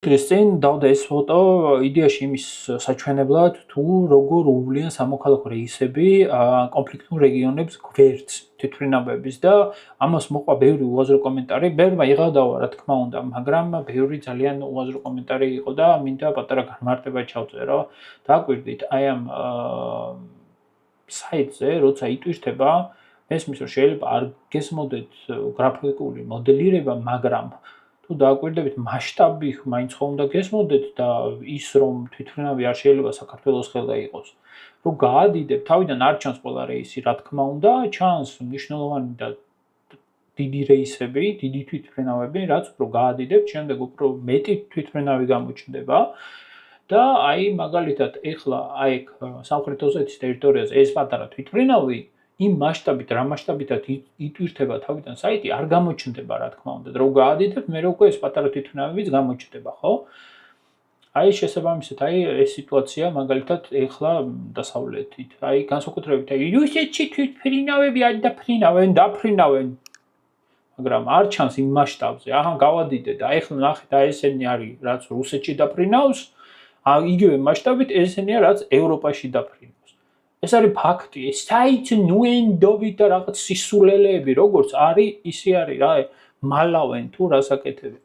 დღის წინ დავდა ეს ფოტო იდეაში იმის საჩვენებლად, თუ როგორ უვლიან სამოქალაქო რეისები კონფლიქტურ რეგიონებს გვერდს თვითმფრინავების და ამას მოყვა ბევრი უაზრო კომენტარი, ბევრმა იღავდა რა თქმა უნდა, მაგრამ ბევრი ძალიან უაზრო კომენტარი იყო და მინდა პატარა განმარტება ჩავწერო. დააკვირდით, აი ამ საიტზე, როცა იტვირთება, მესმის რომ შეიძლება არ გესმოდეთ გრაფიკული მოდელირება, მაგრამ თუ დააკვირდებით მასშტაბი მაინც ხომ უნდა გესმოდეთ და ის რომ თვითმფრინავი არ შეიძლება საქართველოს ხელდა იყოს. რომ გაადიდებ, თავიდან არ ჩანს ყველა რეისი, რა თქმა უნდა, ჩანს მნიშვნელოვანი და დიდი რეისები, დიდი თვითმფრინავები, რაც უფრო გაადიდებ, შემდეგ უფრო მეტი თვითმფრინავი გამოჩნდება. და აი მაგალითად ეხლა აი სამხრეთ ოსეთის ტერიტორიაზე ეს პატარა თვითმფრინავი იმ მასშტაბით, რა მასშტაბითაც იტვირთება თავიდან საიტი არ გამოჩნდება, რა თქმა უნდა. რო გაადიდებ, მე უკვე ეს პატარა თვითმფრინავიც გამოჩნდება, ხო? აი შესაბამისად, აი ეს სიტუაცია მაგალითად ეხლა დასავლეთით. აი განსაკუთრებით აი რუსეთში თვითმფრინავები არ დაფრინავენ. მაგრამ არ ჩანს იმ მასშტაბზე. აჰა, გავადიდე და ეხლა ნახეთ, აი ესენი არის, რაც რუსეთში დაფრინავს, იგივე მასშტაბით ესენია, რაც ევროპაში დაფრინავს. ეს არის ფაქტი. საით ნუენდობით და რაღაც სისულელეები, როგორც არის, ისე არის რა, მალავენ თუ რას აკეთებენ.